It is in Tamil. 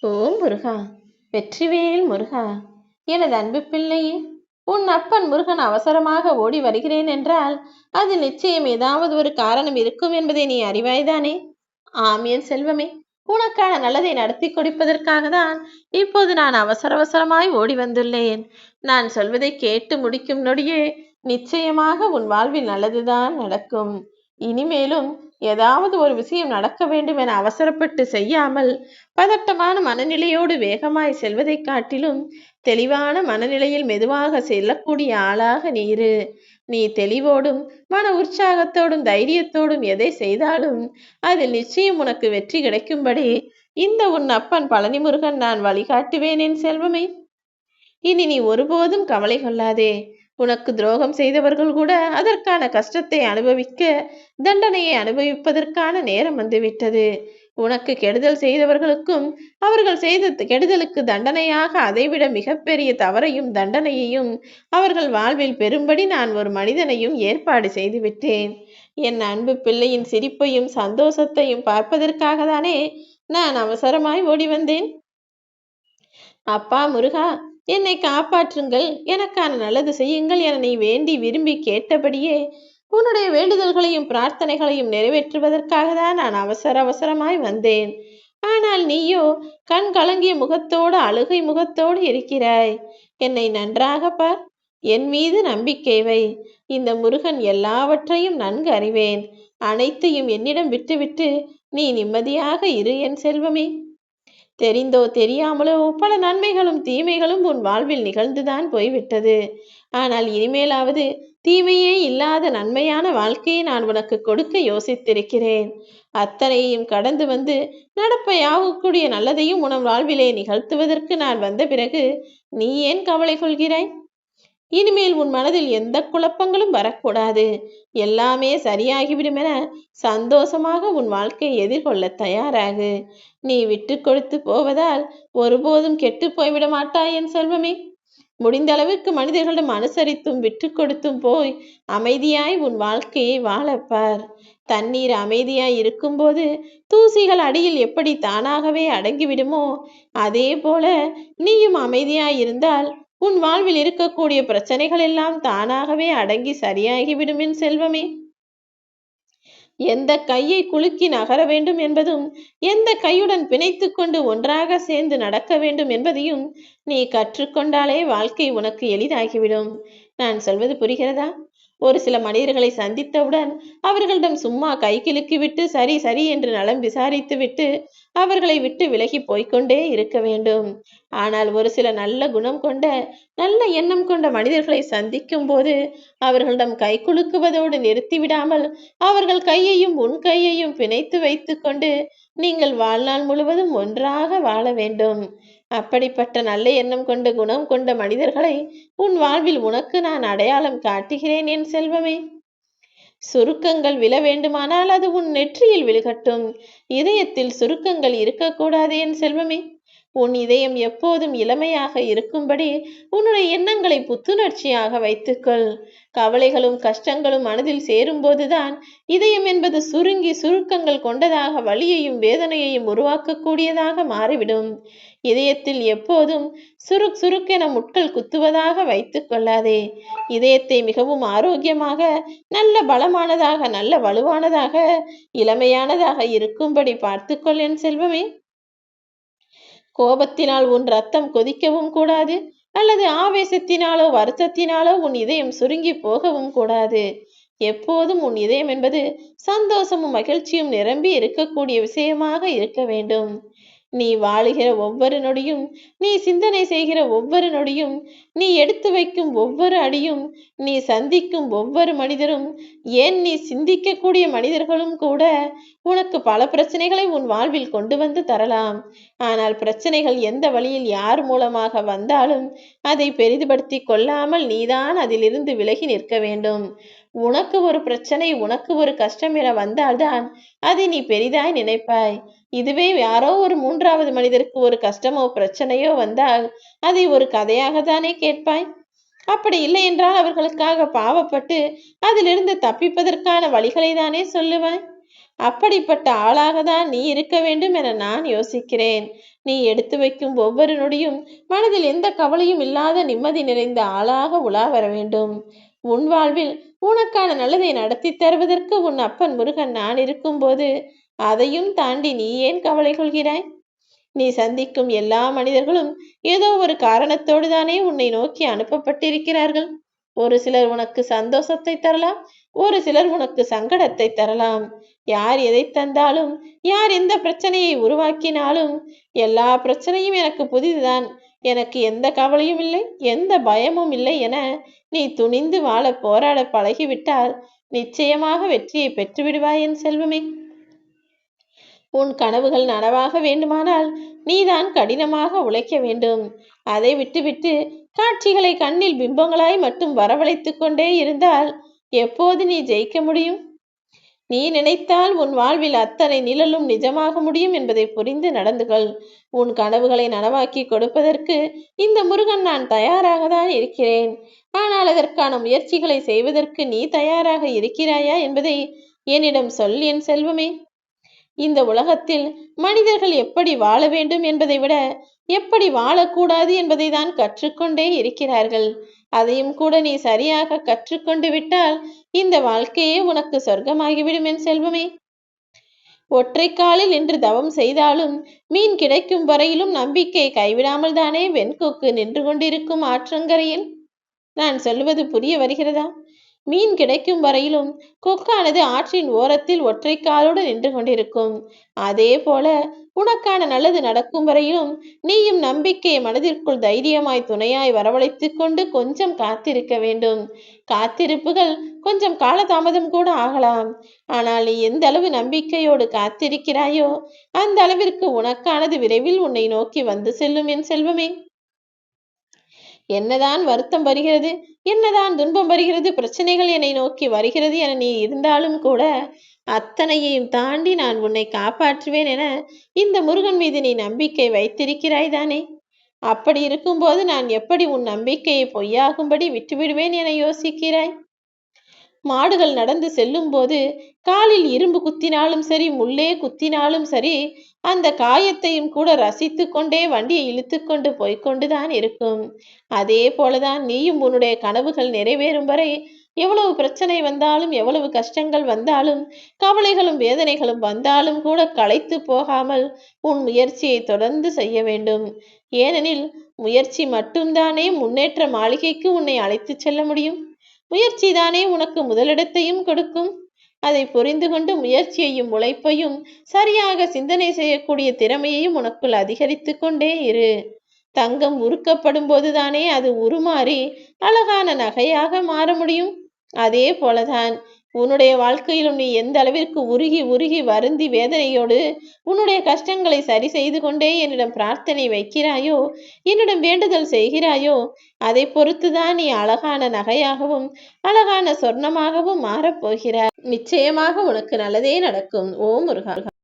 ஓம் முருகா, வெற்றிவேல் முருகா. எனது அன்பு பிள்ளையே, உன் அப்பன் முருகன் அவசரமாக ஓடி வருகிறேன் என்றால் அதில் நிச்சயம் ஏதாவது ஒரு காரணம் இருக்கும் என்பதை நீ அறிவாய்தானே? ஆம் என் செல்வமே, உனக்கான நல்லதை நடத்தி கொடுப்பதற்காக தான் இப்போது நான் அவசர அவசரமாய் ஓடி வந்துள்ளேன். நான் சொல்வதை கேட்டு முடிக்கும் நொடியே நிச்சயமாக உன் வாழ்வில் நல்லதுதான் நடக்கும். இனிமேலும் ஏதாவது ஒரு விஷயம் நடக்க வேண்டும் என அவசரப்பட்டு செய்யாமல் பதட்டமான மனநிலையோடு வேகமாய் செல்வதைக் காட்டிலும் தெளிவான மனநிலையில் மெதுவாக செல்லக்கூடிய ஆளாக நீ தெளிவோடும் மன உற்சாகத்தோடும் தைரியத்தோடும் எதை செய்தாலும் அதில் நிச்சயம் உனக்கு வெற்றி கிடைக்கும்படி இந்த உன் அப்பன் பழனி முருகன் நான் வழிகாட்டுவேன் என் செல்வமே. இனி நீ ஒருபோதும் கவலை கொள்ளாதே. உனக்கு துரோகம் செய்தவர்கள் கூட அதற்கான கஷ்டத்தை அனுபவிக்க, தண்டனையை அனுபவிப்பதற்கான நேரம் வந்துவிட்டது. உனக்கு கெடுதல் செய்தவர்களுக்கும் அவர்கள் செய்த கெடுதலுக்கு தண்டனையாக அதைவிட மிகப்பெரிய தவறையும் தண்டனையையும் அவர்கள் வாழ்வில் பெறும்படி நான் ஒரு மனிதனையும் ஏற்பாடு செய்துவிட்டேன். என் அன்பு பிள்ளையின் சிரிப்பையும் சந்தோஷத்தையும் பார்ப்பதற்காக தானே நான் அவசரமாய் ஓடி வந்தேன். அப்பா முருகா, என்னை காப்பாற்றுங்கள், எனக்கான நல்லது செய்யுங்கள் என நீ வேண்டி விரும்பி கேட்டபடியே உன்னுடைய வேண்டுதல்களையும் பிரார்த்தனைகளையும் நிறைவேற்றுவதற்காக தான் நான் அவசர அவசரமாய் வந்தேன். ஆனால் நீயோ கண் கலங்கிய முகத்தோடு அழுகை முகத்தோடு இருக்கிறாய். என்னை நன்றாக பார், என் மீது நம்பிக்கை வை. இந்த முருகன் எல்லாவற்றையும் நன்கு அறிவேன். அனைத்தையும் என்னிடம் விட்டுவிட்டு நீ நிம்மதியாக இரு என் செல்வமே. தெரிந்தோ தெரியாமலோ பல நன்மைகளும் தீமைகளும் உன் வாழ்வில் நிகழ்ந்துதான் போய்விட்டது. ஆனால் இனிமேலாவது தீமையே இல்லாத நன்மையான வாழ்க்கையை நான் உனக்கு கொடுக்க யோசித்திருக்கிறேன். அத்தனையும் கடந்து வந்து நடப்பையாகக்கூடிய நல்லதையும் உன் வாழ்விலே நிகழ்த்துவதற்கு நான் வந்த பிறகு நீ ஏன் கவலை கொள்கிறாய்? இனிமேல் உன் மனதில் எந்த குழப்பங்களும் வரக்கூடாது. எல்லாமே சரியாகிவிடும் என சந்தோஷமாக உன் வாழ்க்கையை எதிர்கொள்ள தயாராகு. நீ விட்டு கொடுத்து போவதால் ஒருபோதும் கெட்டு போய்விட மாட்டாய் என் செல்வமே. முடிந்த அளவுக்கு மனிதர்களிடம் அனுசரித்தும் விட்டு கொடுத்தும் போய் அமைதியாய் உன் வாழ்க்கையை வாழப்பார். தண்ணீர் அமைதியாய் இருக்கும்போது தூசிகள் அடியில் எப்படி தானாகவே அடங்கிவிடுமோ அதே போல நீயும் அமைதியாய் இருந்தால் உன் வாழ்வில் இருக்கக்கூடிய பிரச்சனைகள் எல்லாம் தானாகவே அடங்கி சரியாகிவிடும் என் செல்வமே. எந்த கையை குலுக்கி நகர வேண்டும் என்பதும் எந்த கையுடன் பிணைத்து கொண்டு ஒன்றாக சேர்ந்து நடக்க வேண்டும் என்பதையும் நீ கற்றுக்கொண்டாலே வாழ்க்கை உனக்கு எளிதாகிவிடும். நான் சொல்வது புரிகிறதா? ஒரு சில மனிதர்களை சந்தித்தவுடன் அவர்களிடம் சும்மா கை கிலுக்கிவிட்டு சரி சரி என்று நலம் விசாரித்து விட்டு அவர்களை விட்டு விலகி போய்கொண்டே இருக்க வேண்டும். ஆனால் ஒரு சில நல்ல குணம் கொண்ட நல்ல எண்ணம் கொண்ட மனிதர்களை சந்திக்கும் போது அவர்களிடம் கை குலுக்குவதோடு நிறுத்திவிடாமல் அவர்கள் கையையும் உன் கையையும் பிணைத்து வைத்து கொண்டு நீங்கள் வாழ்நாள் முழுவதும் ஒன்றாக வாழ வேண்டும். அப்படிப்பட்ட நல்ல எண்ணம் கொண்ட குணம் கொண்ட மனிதர்களை உன் வாழ்வில் உனக்கு நான் அடையாளம் காட்டுகிறேன் என் செல்வமே. சுருக்கங்கள் விழ வேண்டுமானால் அது உன் நெற்றியில் விழுகட்டும். இதயத்தில் சுருக்கங்கள் இருக்கக்கூடாது என் செல்வமே. உன் இதயம் எப்போதும் இளமையாக இருக்கும்படி உன்னுடைய எண்ணங்களை புத்துணர்ச்சியாக வைத்துக்கொள். கவலைகளும் கஷ்டங்களும் மனதில் சேரும்போதுதான் இதயம் என்பது சுருங்கி சுருக்கங்கள் கொண்டதாக வலியையும் வேதனையையும் உருவாக்கக்கூடியதாக மாறிவிடும். இதயத்தில் எப்போதும் சுருக்கென முட்கள் குத்துவதாக வைத்துக் கொள்ளாதே. இதயத்தை மிகவும் ஆரோக்கியமாக, நல்ல பலமானதாக, நல்ல வலுவானதாக, இளமையானதாக இருக்கும்படி பார்த்துக்கொள் என் செல்வமே. கோபத்தினால் உன் ரத்தம் கொதிக்கவும் கூடாது, அல்லது ஆவேசத்தினாலோ வருத்தத்தினாலோ உன் இதயம் சுருங்கி போகவும் கூடாது. எப்போதும் உன் இதயம் என்பது சந்தோஷமும் மகிழ்ச்சியும் நிரம்பி இருக்கக்கூடிய விஷயமாக இருக்க வேண்டும். நீ வாழுகிற ஒவ்வொரு நொடியும், நீ சிந்தனை செய்கிற ஒவ்வொரு நொடியும், நீ எடுத்து வைக்கும் ஒவ்வொரு அடியும், நீ சந்திக்கும் ஒவ்வொரு மனிதரும், ஏன் நீ சிந்திக்கக்கூடிய மனிதர்களும் கூட உனக்கு பல பிரச்சனைகளை உன் வாழ்வில் கொண்டு வந்து தரலாம். ஆனால் பிரச்சனைகள் எந்த வழியில் யார் மூலமாக வந்தாலும் அதை பெரிதுபடுத்தி கொள்ளாமல் நீதான் அதிலிருந்து விலகி நிற்க வேண்டும். உனக்கு ஒரு பிரச்சனை, உனக்கு ஒரு கஷ்டம் என வந்தால்தான் அதை நீ பெரிதாய் நினைப்பாய். இதுவே யாரோ ஒரு மூன்றாவது மனிதருக்கு ஒரு கஷ்டமோ பிரச்சனையோ வந்தால் அதை ஒரு கதையாக தானே கேட்பாய். அப்படி இல்லை என்றால் அவர்களுக்காக பாவப்பட்டு அதிலிருந்து தப்பிப்பதற்கான வழிகளை தானே சொல்லுவாய். அப்படிப்பட்ட ஆளாக தான் நீ இருக்க வேண்டும் என நான் யோசிக்கிறேன். நீ எடுத்து வைக்கும் ஒவ்வொரு நொடியும் மனதில் எந்த கவலையும் இல்லாத நிம்மதி நிறைந்த ஆளாக உலா வர வேண்டும். உன் வாழ்வில் உனக்கான நல்லதை நடத்தி தருவதற்கு உன் அப்பன் முருகன் நான் இருக்கும்போது அதையும் தாண்டி நீ ஏன் கவலை கொள்கிறாய்? நீ சந்திக்கும் எல்லா மனிதர்களும் ஏதோ ஒரு காரணத்தோடு தானே உன்னை நோக்கி அனுப்பப்பட்டிருக்கிறார்கள். ஒரு சிலர் உனக்கு சந்தோஷத்தை தரலாம், ஒரு சிலர் உனக்கு சங்கடத்தை தரலாம். யார் எதை தந்தாலும், யார் எந்த பிரச்சனையை உருவாக்கினாலும், எல்லா பிரச்சனையும் எனக்கு புதிதுதான், எனக்கு எந்த கவலையும் இல்லை, எந்த பயமும் இல்லை என நீ துணிந்து வாழ போராட பழகிவிட்டால் நிச்சயமாக வெற்றியை பெற்றுவிடுவாய் என் செல்வமே. உன் கனவுகள் நனவாக வேண்டுமானால் நீதான் கடினமாக உழைக்க வேண்டும். அதை விட்டுவிட்டு காட்சிகளை கண்ணில் பிம்பங்களாய் மட்டும் வரவழைத்து கொண்டே இருந்தால் எப்போது நீ ஜெயிக்க முடியும்? நீ நினைத்தால் உன் வாழ்வில் அத்தனை நிழலும் நிஜமாக முடியும் என்பதை புரிந்து நடந்து கொள். உன் கனவுகளை நனவாக்கி கொடுப்பதற்கு இந்த முருகன் நான் தயாராக தான் இருக்கிறேன். ஆனால் அதற்கான முயற்சிகளை செய்வதற்கு நீ தயாராக இருக்கிறாயா என்பதை என்னிடம் சொல் என் செல்வமே. இந்த உலகத்தில் மனிதர்கள் எப்படி வாழ வேண்டும் என்பதை விட எப்படி வாழக்கூடாது என்பதை தான் கற்றுக்கொண்டே இருக்கிறார்கள். அதையும் கூட நீ சரியாக கற்றுக்கொண்டு விட்டால் இந்த வாழ்க்கையே உனக்கு சொர்க்கமாகிவிடும் என் செல்வமே. ஒற்றை காலில் நின்று தவம் செய்தாலும் மீன் கிடைக்கும் வரையிலும் நம்பிக்கை கைவிடாமல் தானே வெண்கொக்கு நின்று கொண்டிருக்கும் ஆற்றங்கரையில். நான் சொல்வது புரிய வருகிறதா? மீன் கிடைக்கும் வரையிலும் கொக்கானது ஆற்றின் ஓரத்தில் ஒற்றை காலோடு நின்று கொண்டிருக்கும். அதே போல உனக்கான நல்லது நடக்கும் வரையிலும் நீயும் நம்பிக்கையை மனதிற்குள் தைரியமாய் துணையாய் வரவழைத்து கொண்டு கொஞ்சம் காத்திருக்க வேண்டும். காத்திருப்புகள் கொஞ்சம் காலதாமதம் கூட ஆகலாம். ஆனால் நீ எந்த அளவு நம்பிக்கையோடு காத்திருக்கிறாயோ அந்த அளவிற்கு உனக்கானது விரைவில் உன்னை நோக்கி வந்து செல்லும் என் செல்வமே. என்னதான் வருத்தம் வருகிறது, என்னதான் துன்பம் வருகிறது, பிரச்சனைகள் என்னை நோக்கி வருகிறது என நீ இருந்தாலும் கூட அத்தனையையும் தாண்டி நான் உன்னை காப்பாற்றுவேன் என இந்த முருகன் மீது நீ நம்பிக்கை வைத்திருக்கிறாய் தானே? அப்படி இருக்கும்போது நான் எப்படி உன் நம்பிக்கையை பொய்யாகும்படி விட்டுவிடுவேன் என யோசிக்கிறாய்? மாடுகள் நடந்து செல்லும் போது காலில் இரும்பு குத்தினாலும் சரி, முள்ளே குத்தினாலும் சரி, அந்த காயத்தையும் கூட ரசித்து கொண்டே வண்டியை இழுத்து கொண்டு போய்கொண்டுதான் இருக்கும். அதே போலதான் நீயும் உன்னுடைய கனவுகள் நிறைவேறும் வரை எவ்வளவு பிரச்சனை வந்தாலும், எவ்வளவு கஷ்டங்கள் வந்தாலும், கவலைகளும் வேதனைகளும் வந்தாலும் கூட களைத்து போகாமல் உன் முயற்சியை தொடர்ந்து செய்ய வேண்டும். ஏனெனில் முயற்சி மட்டும்தானே முன்னேற்ற மாளிகைக்கு உன்னை அழைத்து செல்ல முடியும். முயற்சி தானே உனக்கு முதலிடத்தையும் கொடுக்கும். அதை புரிந்து கொண்டு முயற்சியையும் உழைப்பையும் சரியாக சிந்தனை செய்யக்கூடிய திறமையையும் உனக்குள் அதிகரித்து கொண்டே இரு. தங்கம் உருக்கப்படும் போதுதானே அது உருமாறி அழகான நகையாக மாற முடியும். அதே போலதான் உன்னுடைய வாழ்க்கையிலும் நீ எந்த அளவிற்கு உருகி உருகி வருந்தி வேதனையோடு உன்னுடைய கஷ்டங்களை சரி செய்து கொண்டே என்னிடம் பிரார்த்தனை வைக்கிறாயோ, என்னிடம் வேண்டுதல் செய்கிறாயோ, அதை பொறுத்துதான் நீ அழகான நகையாகவும் அழகான சொர்ணமாகவும் மாறப்போகிறாய். நிச்சயமாக உனக்கு நல்லதே நடக்கும். ஓம் முருகா.